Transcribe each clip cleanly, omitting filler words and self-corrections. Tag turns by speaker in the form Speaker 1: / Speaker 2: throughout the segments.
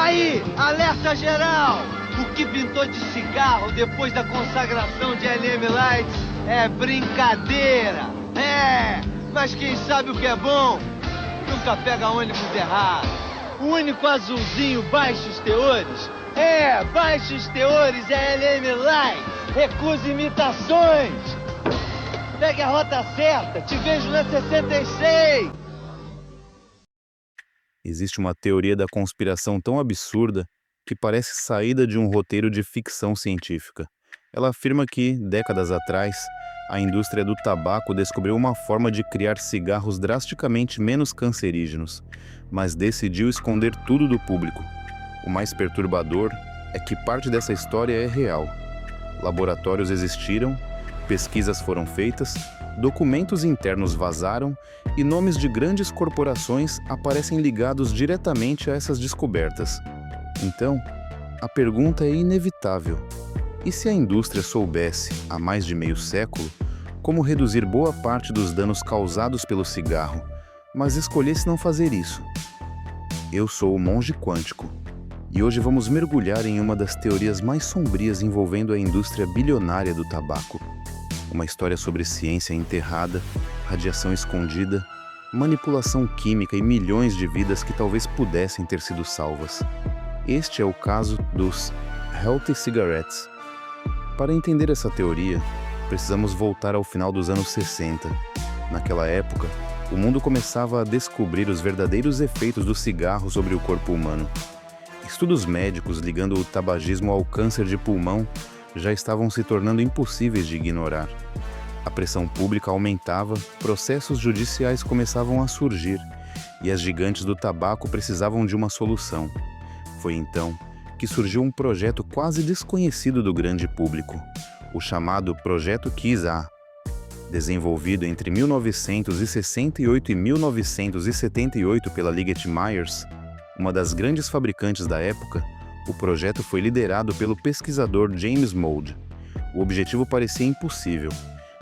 Speaker 1: Aí, alerta geral! O que pintou de cigarro depois da consagração de LM Lights é brincadeira! Mas quem sabe o que é bom, nunca pega ônibus errado. O único azulzinho baixos teores, baixos teores é LM Lights. Recusa imitações. Pegue a rota certa, te vejo na 66.
Speaker 2: Existe uma teoria da conspiração tão absurda que parece saída de um roteiro de ficção científica. Ela afirma que, décadas atrás, a indústria do tabaco descobriu uma forma de criar cigarros drasticamente menos cancerígenos, mas decidiu esconder tudo do público. O mais perturbador é que parte dessa história é real. Laboratórios existiram, pesquisas foram feitas, documentos internos vazaram e nomes de grandes corporações aparecem ligados diretamente a essas descobertas. Então, a pergunta é inevitável. E se a indústria soubesse, há mais de meio século, como reduzir boa parte dos danos causados pelo cigarro, mas escolhesse não fazer isso? Eu sou o Monge Quântico, e hoje vamos mergulhar em uma das teorias mais sombrias envolvendo a indústria bilionária do tabaco. Uma história sobre ciência enterrada, radiação escondida, manipulação química e milhões de vidas que talvez pudessem ter sido salvas. Este é o caso dos Healthy Cigarettes. Para entender essa teoria, precisamos voltar ao final dos anos 60. Naquela época, o mundo começava a descobrir os verdadeiros efeitos do cigarro sobre o corpo humano. Estudos médicos ligando o tabagismo ao câncer de pulmão já estavam se tornando impossíveis de ignorar. A pressão pública aumentava, processos judiciais começavam a surgir e as gigantes do tabaco precisavam de uma solução. Foi então que surgiu um projeto quase desconhecido do grande público, o chamado Projeto Kiss-A. Desenvolvido entre 1968 e 1978 pela Liggett Myers, uma das grandes fabricantes da época, o projeto foi liderado pelo pesquisador James Mould. O objetivo parecia impossível: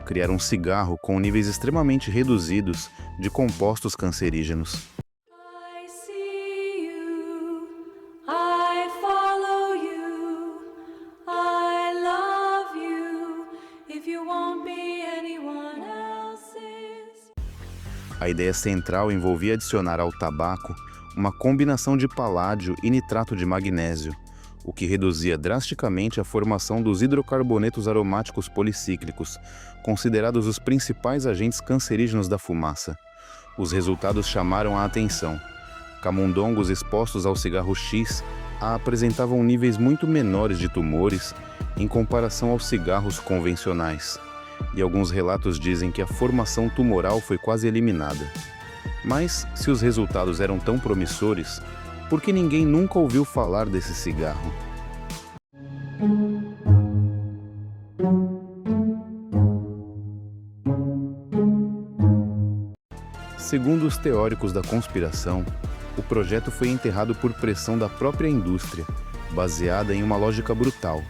Speaker 2: criar um cigarro com níveis extremamente reduzidos de compostos cancerígenos. A ideia central envolvia adicionar ao tabaco uma combinação de paládio e nitrato de magnésio, o que reduzia drasticamente a formação dos hidrocarbonetos aromáticos policíclicos, considerados os principais agentes cancerígenos da fumaça. Os resultados chamaram a atenção. Camundongos expostos ao cigarro X apresentavam níveis muito menores de tumores em comparação aos cigarros convencionais. E alguns relatos dizem que a formação tumoral foi quase eliminada. Mas, se os resultados eram tão promissores, por que ninguém nunca ouviu falar desse cigarro? Segundo os teóricos da conspiração, o projeto foi enterrado por pressão da própria indústria, baseada em uma lógica brutal.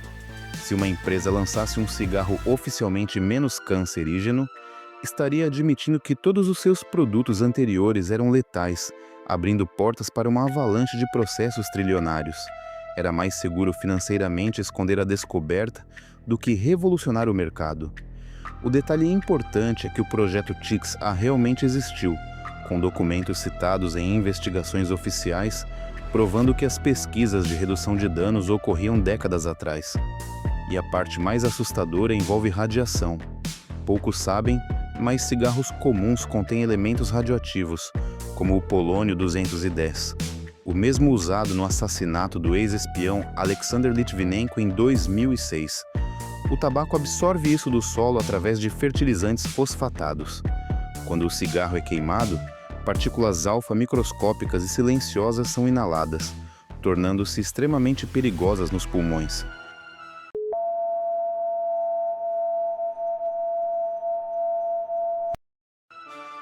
Speaker 2: Se uma empresa lançasse um cigarro oficialmente menos cancerígeno, estaria admitindo que todos os seus produtos anteriores eram letais, abrindo portas para uma avalanche de processos trilionários. Era mais seguro financeiramente esconder a descoberta do que revolucionar o mercado. O detalhe importante é que o projeto Kiss-A realmente existiu, com documentos citados em investigações oficiais, provando que as pesquisas de redução de danos ocorriam décadas atrás. E a parte mais assustadora envolve radiação. Poucos sabem, mas cigarros comuns contêm elementos radioativos, como o polônio-210, o mesmo usado no assassinato do ex-espião Alexander Litvinenko em 2006. O tabaco absorve isso do solo através de fertilizantes fosfatados. Quando o cigarro é queimado, partículas alfa microscópicas e silenciosas são inaladas, tornando-se extremamente perigosas nos pulmões.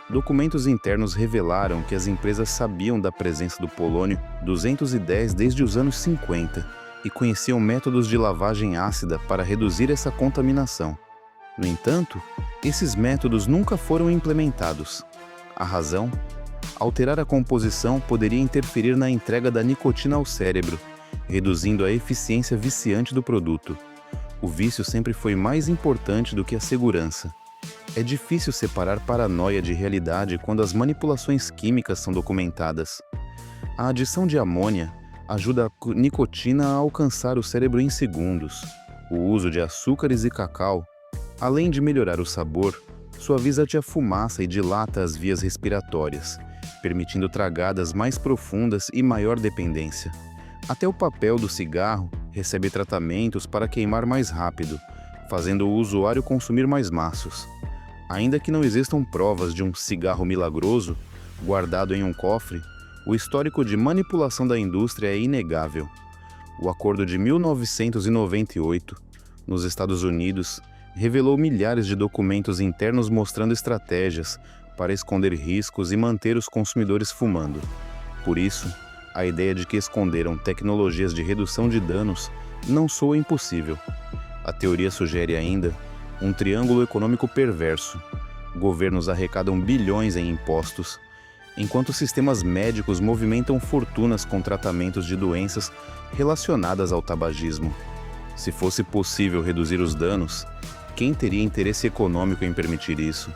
Speaker 2: Documentos internos revelaram que as empresas sabiam da presença do polônio-210 desde os anos 50 e conheciam métodos de lavagem ácida para reduzir essa contaminação. No entanto, esses métodos nunca foram implementados. A razão? Alterar a composição poderia interferir na entrega da nicotina ao cérebro, reduzindo a eficiência viciante do produto. O vício sempre foi mais importante do que a segurança. É difícil separar paranoia de realidade quando as manipulações químicas são documentadas. A adição de amônia ajuda a nicotina a alcançar o cérebro em segundos. O uso de açúcares e cacau, além de melhorar o sabor, suaviza-te a fumaça e dilata as vias respiratórias, permitindo tragadas mais profundas e maior dependência. Até o papel do cigarro recebe tratamentos para queimar mais rápido, fazendo o usuário consumir mais maços. Ainda que não existam provas de um cigarro milagroso guardado em um cofre, o histórico de manipulação da indústria é inegável. O Acordo de 1998, nos Estados Unidos, revelou milhares de documentos internos mostrando estratégias para esconder riscos e manter os consumidores fumando. Por isso, a ideia de que esconderam tecnologias de redução de danos não soa impossível. A teoria sugere ainda um triângulo econômico perverso. Governos arrecadam bilhões em impostos, enquanto sistemas médicos movimentam fortunas com tratamentos de doenças relacionadas ao tabagismo. Se fosse possível reduzir os danos, quem teria interesse econômico em permitir isso?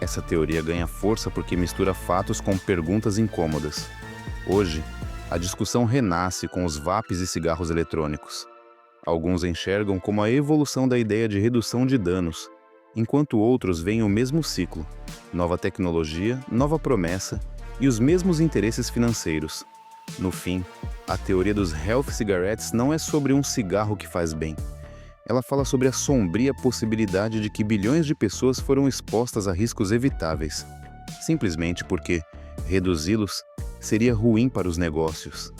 Speaker 2: Essa teoria ganha força porque mistura fatos com perguntas incômodas. Hoje, a discussão renasce com os vapes e cigarros eletrônicos. Alguns enxergam como a evolução da ideia de redução de danos, enquanto outros veem o mesmo ciclo: nova tecnologia, nova promessa e os mesmos interesses financeiros. No fim, a teoria dos health cigarettes não é sobre um cigarro que faz bem. Ela fala sobre a sombria possibilidade de que bilhões de pessoas foram expostas a riscos evitáveis, simplesmente porque reduzi-los seria ruim para os negócios.